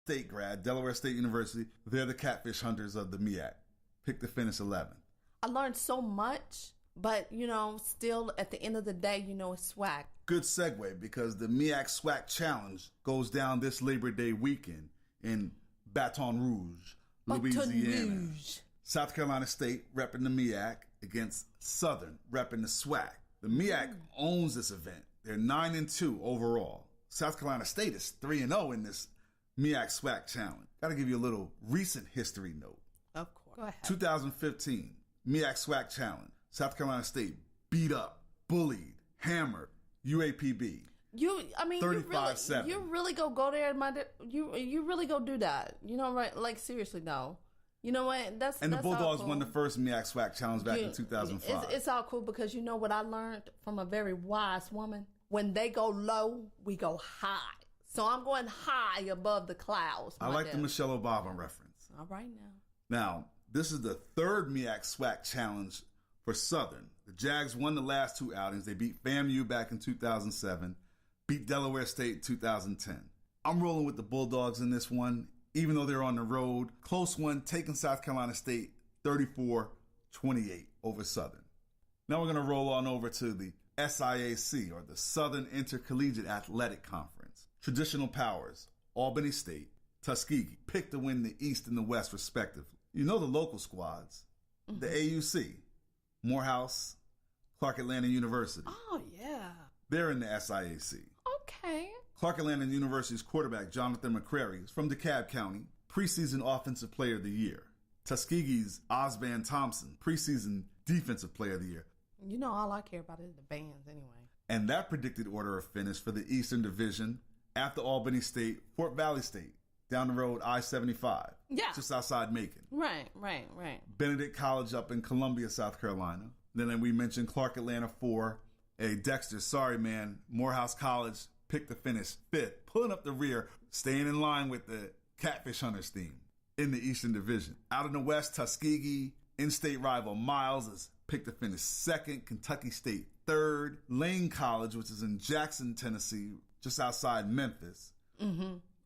State grad, Delaware State University. They're the catfish hunters of the MEAC. Picked to finish 11th. I learned so much, but, still at the end of the day, it's SWAC. Good segue, because the MEAC SWAC Challenge goes down this Labor Day weekend in Baton Rouge, Louisiana. South Carolina State repping the MEAC against Southern repping the SWAC. The MEAC owns this event. They're 9-2 overall. South Carolina State is 3-0 in this MEAC SWAC Challenge. Got to give you a little recent history note. Of course. Go ahead. 2015, MEAC SWAC Challenge. South Carolina State beat up, bullied, hammered UAPB. 35-7. You really go there, you really go do that. Right? Like, seriously, no. You know what? That's the Bulldogs cool. won the first MEAC SWAC Challenge back in 2005. It's all cool, because you know what I learned from a very wise woman? When they go low, we go high. So I'm going high above the clouds. I like the Michelle Obama reference. All right now. Now, this is the third MEAC SWAC Challenge for Southern. The Jags won the last two outings. They beat FAMU back in 2007, beat Delaware State in 2010. I'm rolling with the Bulldogs in this one, even though they're on the road. Close one, taking South Carolina State 34-28 over Southern. Now we're going to roll on over to the SIAC, or the Southern Intercollegiate Athletic Conference. Traditional powers, Albany State, Tuskegee, picked to win the East and the West respectively. You know the local squads. The AUC, Morehouse, Clark Atlanta University. Oh, yeah. They're in the SIAC. Okay. Clark Atlanta University's quarterback, Jonathan McCrary, is from DeKalb County, preseason Offensive Player of the Year. Tuskegee's Osban Thompson, preseason Defensive Player of the Year. All I care about is the bands anyway. And that predicted order of finish for the Eastern Division after Albany State, Fort Valley State, down the road, I-75. Yeah. Just outside Macon. Right. Benedict College up in Columbia, South Carolina. Then we mentioned Clark Atlanta 4. Dexter, sorry, man. Morehouse College picked to finish 5th, pulling up the rear, staying in line with the Catfish Hunters theme in the Eastern Division. Out in the West, Tuskegee, in-state rival Miles is picked to finish 2nd, Kentucky State 3rd. Lane College, which is in Jackson, Tennessee, just outside Memphis,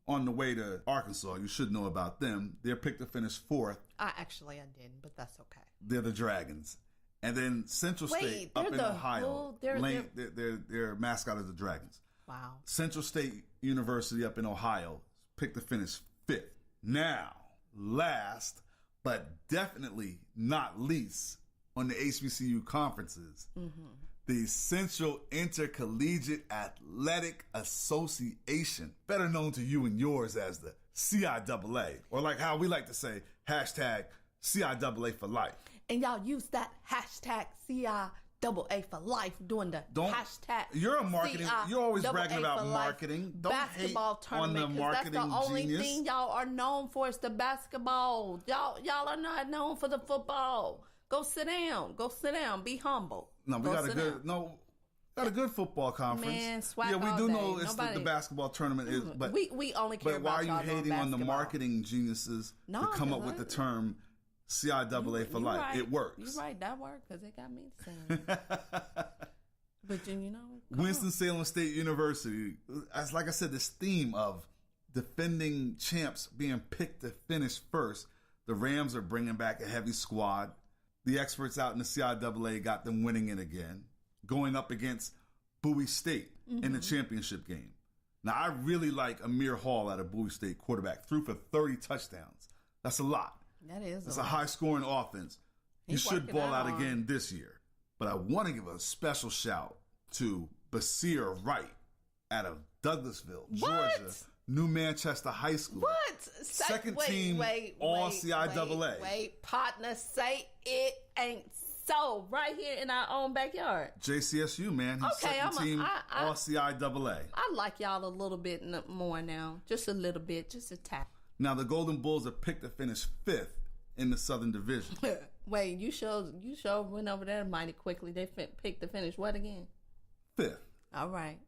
on the way to Arkansas. You should know about them. They're picked to finish 4th. I didn't, but that's okay. They're the Dragons. And then Central State up in Ohio. Their mascot is the Dragons. Wow. Central State University up in Ohio picked to finish 5th. Now, last but definitely not least on the HBCU conferences, the Central Intercollegiate Athletic Association, better known to you and yours as the CIAA, or like how we like to say, hashtag CIAA for life. And y'all use that hashtag CIAA for life doing the hashtag. You're a marketing. You're always bragging about marketing. Don't basketball hate tournament, on the marketing that's the only genius. thing y'all are known for is the basketball. Y'all are not known for the football. Go sit down. Be humble. No, we got a good football conference. Man, SWAC yeah, we all do day. know it's the basketball tournament is, but we only care but why about are you hating on the marketing geniuses No, to come up with the term CIAA for life? Right. It works. You're right. That worked because it got me saying. But Winston-Salem State University, as like I said, this theme of defending champs being picked to finish first. The Rams are bringing back a heavy squad. The experts out in the CIAA got them winning it again, going up against Bowie State in the championship game. Now, I really like Amir Hall out of Bowie State, quarterback, threw for 30 touchdowns. That's a lot. That is. It's a high-scoring offense. He should ball out again this year. But I want to give a special shout to Basir Wright out of Douglasville, Georgia, New Manchester High School. What? Second team all CIAA. Wait, partner, say it ain't so. Right here in our own backyard. JCSU, man. He's second team all CIAA. I like y'all a little bit more now. Just a little bit. Just a tap. Now, the Golden Bulls are picked to finish 5th in the Southern Division. Wait, you sure went over there mighty quickly. They picked to finish what again? 5th. All right.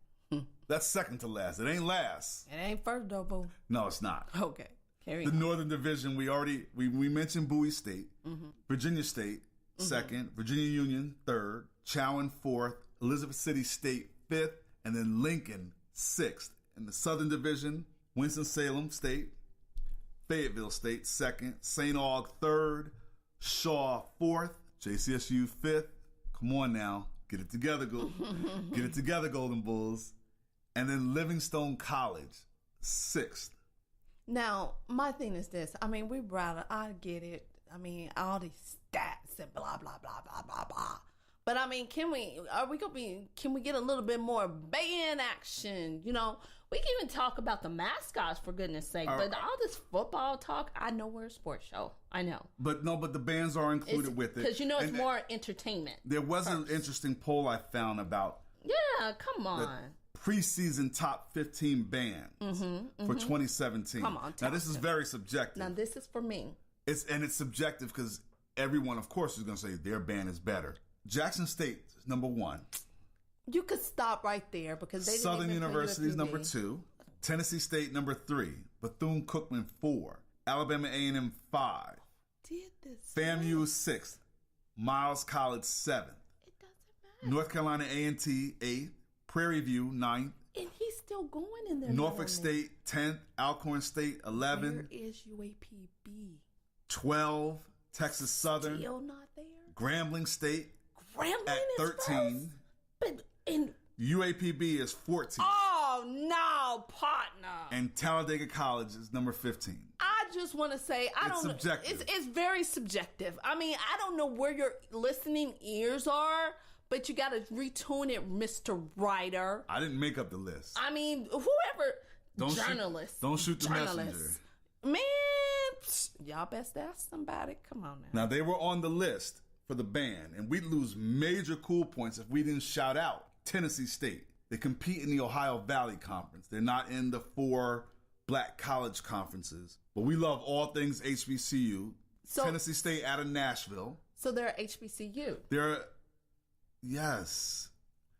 That's second to last. It ain't last. It ain't first though, boo. No, it's not. Okay. Carry on. The Northern Division, we mentioned Bowie State, Virginia State, 2nd, Virginia Union, 3rd, Chowan, 4th, Elizabeth City State, 5th, and then Lincoln, 6th. In the Southern Division, Winston-Salem State, Fayetteville State 2nd, St. Aug 3rd, Shaw 4th, JCSU 5th. Come on now. Get it together, get it together, Golden Bulls. And then Livingstone College 6th. Now, my thing is this. I mean, I get it. I mean, all these stats and blah, blah, blah, blah, blah, blah. But I mean, can we get a little bit more band action? You know, we can even talk about the mascots, for goodness sake. But all this football talk, I know we're a sports show. I know. But the bands are included with it. Because, you know, it's more entertainment. There was an interesting poll I found about. Yeah, come on. Preseason top 15 bands for 2017. Come on. Now, this is very subjective. Now, this is for me. It's subjective because everyone, of course, is going to say their band is better. Jackson State is number 1. You could stop right there because they didn't Southern even University is number 2. Tennessee State number 3. Bethune-Cookman 4. Alabama A&M 5. FAMU 6th. Miles College 7th. It doesn't matter. North Carolina A&T 8th. Prairie View 9th. And he's still going in there. Norfolk State 10th. Alcorn State 11. Where is UAPB? 12. Texas Southern. Still not there. Grambling State Grambling at is 13. But UAPB is 14. Oh no, partner. And Talladega College is number 15. I just want to say It's subjective. It's very subjective. I mean, I don't know where your listening ears are, but you got to retune it, Mr. Writer. I didn't make up the list. I mean, whoever journalists. Don't shoot the messenger. Man, y'all best ask somebody. Come on now. Now, they were on the list for the band, and we'd lose major cool points if we didn't shout out Tennessee State. They compete in the Ohio Valley Conference. They're not in the 4 black college conferences, but we love all things HBCU. So, Tennessee State out of Nashville. So they're HBCU. Yes.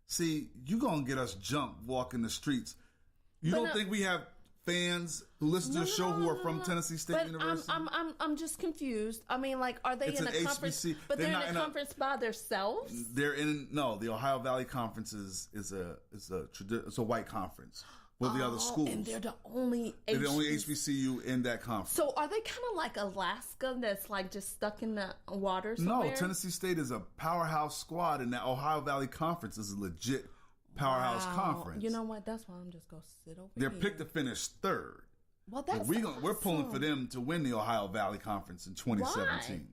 See, you gonna get us jumped walking the streets. You don't think we have fans who listen to the show who are from Tennessee State University? I'm just confused. I I mean, like, are they in a conference? HBC. But they're in a conference by themselves? The Ohio Valley Conference is a white conference with the other schools. And they're the only HBCU in that conference. So are they kind of like Alaska that's like just stuck in the water somewhere? No, Tennessee State is a powerhouse squad, and that Ohio Valley Conference is a legit powerhouse conference. You know what? That's why I'm just going to sit over They're here. picked to finish 3rd. Well, that's We're pulling for them to win the Ohio Valley Conference in 2017.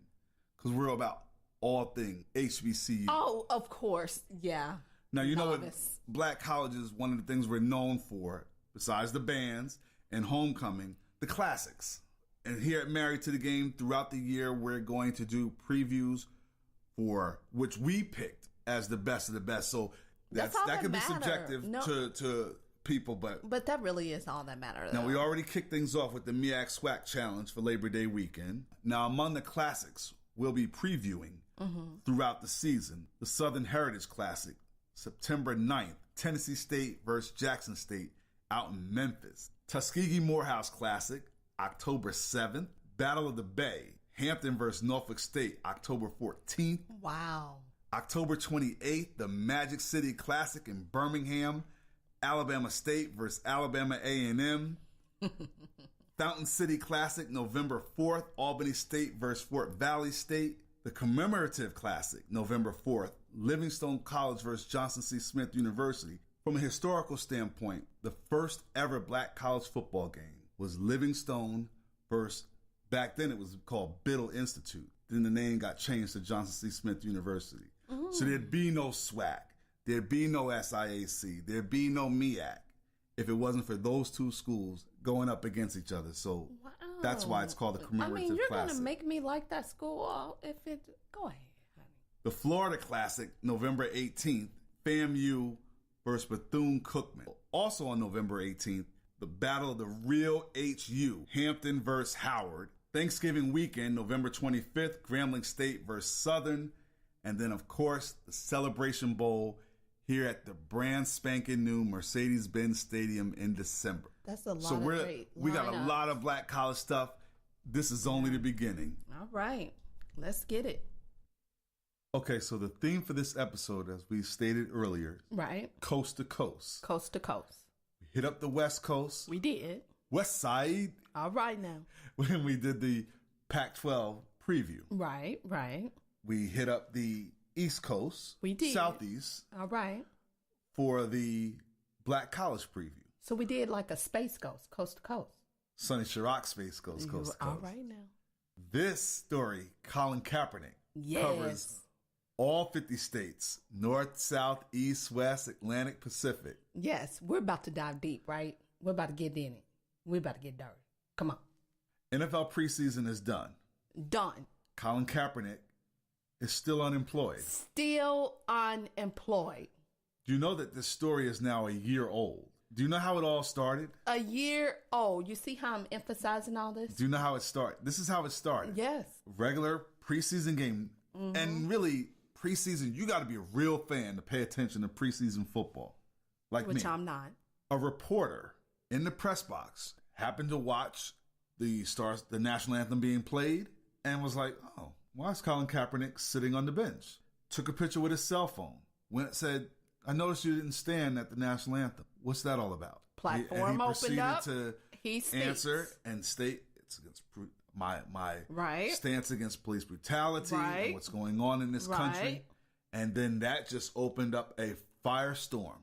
Because we're about all things HBCU. Oh, of course. Yeah. Now, you know what? Black colleges, one of the things we're known for, besides the bands and homecoming, the classics. And here at Married to the Game, throughout the year, we're going to do previews for which we picked as the best of the best. So that could be subjective to people, but that really is all that matters. Now, we already kicked things off with the MEAC SWAC Challenge for Labor Day weekend. Now, among the classics, we'll be previewing throughout the season the Southern Heritage Classic, September 9th, Tennessee State versus Jackson State out in Memphis. Tuskegee Morehouse Classic, October 7th. Battle of the Bay, Hampton versus Norfolk State, October 14th. Wow. October 28th, the Magic City Classic in Birmingham, Alabama State versus Alabama A&M. Fountain City Classic, November 4th, Albany State versus Fort Valley State. The Commemorative Classic, November 4th, Livingstone College versus Johnson C. Smith University. From a historical standpoint, the first ever black college football game was Livingstone versus, back then it was called Biddle Institute. Then the name got changed to Johnson C. Smith University. So there'd be no SWAC, there'd be no SIAC, there'd be no MEAC if it wasn't for those two schools going up against each other. So that's why it's called the Commemorative Classic. I mean, you're going to make me like that school go ahead, honey. The Florida Classic, November 18th, FAMU versus Bethune-Cookman. Also on November 18th, the Battle of the Real HU, Hampton versus Howard. Thanksgiving weekend, November 25th, Grambling State versus Southern. And then, of course, the Celebration Bowl here at the brand spanking new Mercedes-Benz Stadium in December. That's a lot of great we got a lot of black college stuff. This is only the beginning. All right. Let's get it. Okay, so the theme for this episode, as we stated earlier, right, coast to coast. Coast to coast. We hit up the West Coast. We did. West Side. All right now. When we did the Pac-12 preview. Right. We hit up the East Coast. We did. Southeast. All right. For the Black College preview. So we did like a Space coast to coast. Sonny Chirac Space Coast, coast to coast. All right now. This story, Colin Kaepernick, covers all 50 states, North, South, East, West, Atlantic, Pacific. Yes, we're about to dive deep, right? We're about to get in it. We're about to get dirty. Come on. NFL preseason is done. Done. Colin Kaepernick is still unemployed. Still unemployed. Do you know that this story is now a year old? Do you know how it all started? A year old. You see how I'm emphasizing all this? Do you know how it started? This is how it started. Yes. Regular preseason game. Mm-hmm. And really, preseason, you got to be a real fan to pay attention to preseason football. Like Which me. I'm not. A reporter in the press box happened to watch the national anthem being played and was like, oh, why is Colin Kaepernick sitting on the bench? Took a picture with his cell phone. Went and said, I noticed you didn't stand at the national anthem. What's that all about? Platform opened up. He answer and state it's against my stance against police brutality and what's going on in this country. And then that just opened up a firestorm.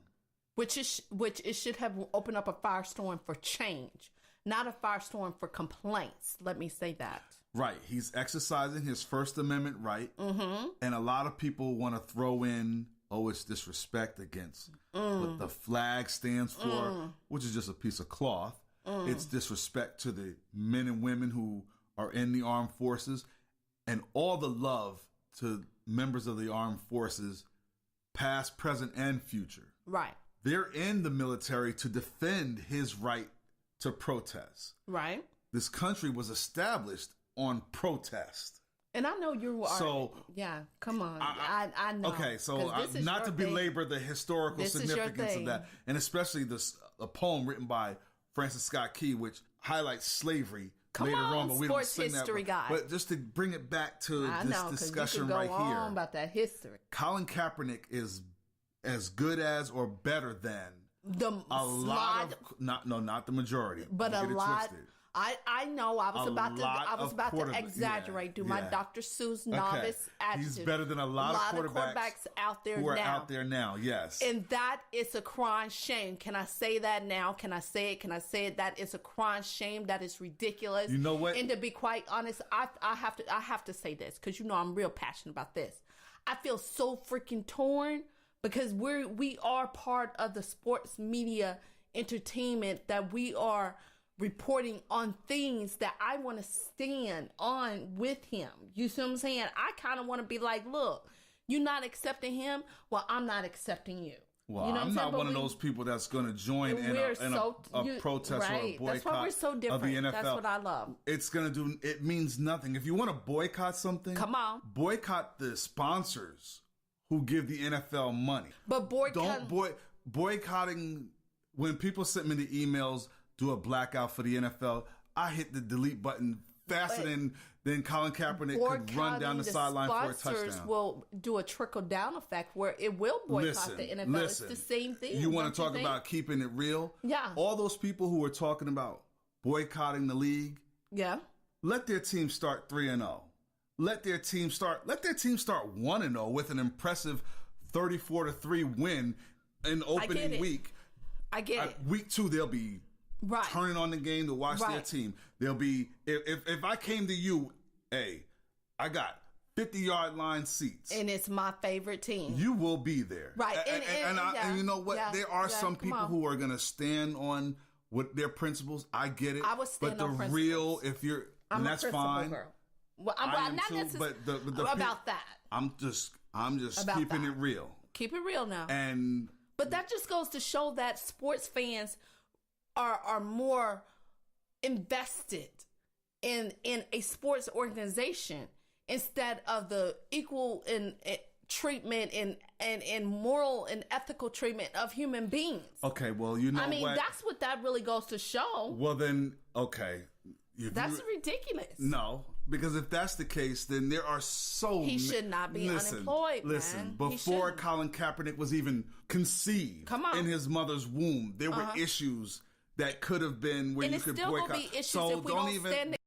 Which it should have opened up a firestorm for change, not a firestorm for complaints. Let me say that. Right. He's exercising his First Amendment right. Mm-hmm. And a lot of people want to throw in, oh, it's disrespect against what the flag stands for, which is just a piece of cloth. It's disrespect to the men and women who are in the armed forces and all the love to members of the armed forces, past, present, and future. Right. They're in the military to defend his right to protest. Right. This country was established on protest. And I know you are. So, yeah, come on. I know. Okay, so not to belabor the historical significance of that, and especially a poem written by Francis Scott Key, which highlights slavery later on, but we don't sing that. Guy. But just to bring it back to this discussion right here, on about that history. Colin Kaepernick is as good as or better than lot of not the majority, but a lot. I know. I was about to exaggerate. My Dr. Seuss novice attitude. He's better than a lot of quarterbacks out there who are now. out there now. Yes, and that is a crying shame. Can I say that now? Can I say it? Can I say it? That is a crying shame. That is ridiculous. You know what? And to be quite honest, I have to say this because I'm real passionate about this. I feel so freaking torn because we are part of the sports media entertainment that we are reporting on things that I want to stand on with him. You see what I'm saying? I kind of want to be like, look, you're not accepting him. Well, I'm not accepting you. Well, you know I'm not one of those people that's going to join in a protest or a boycott. That's why we're so different. Of the NFL. That's what I love. It means nothing. If you want to boycott something, come on. Boycott the sponsors who give the NFL money. But boycotting, when people send me the emails, do a blackout for the NFL, I hit the delete button faster than Colin Kaepernick could run down the sideline for a touchdown. Sponsors will do a trickle-down effect where it will boycott the NFL. It's the same thing. You want to talk about keeping it real? Yeah. All those people who are talking about boycotting the league, let their team start 3-0. Let their team start 1-0 with an impressive 34-3 win in opening week. I get it. Week 2, they'll be turning on the game to watch their team. They'll be if I came to you, hey, I got 50-yard line seats, and it's my favorite team. You will be there, right? And you know what? There are some people who are going to stand on with their principles. I get it. I would stand on principles. Real, if you're, I'm that's a fine. Girl. Well, I'm not necessarily about that. I'm just keeping it real. Keep it real now. But that just goes to show that sports fans are more invested in a sports organization instead of the equal in treatment and moral and ethical treatment of human beings. Okay, well, you know what? That's what that really goes to show. Well, then, okay. That's ridiculous. No, because if that's the case, then there are He should not be unemployed, man. Before Colin Kaepernick was even conceived in his mother's womb, there were issues that could have been where And you it's could still boycott. gonna be issues So if we don't stand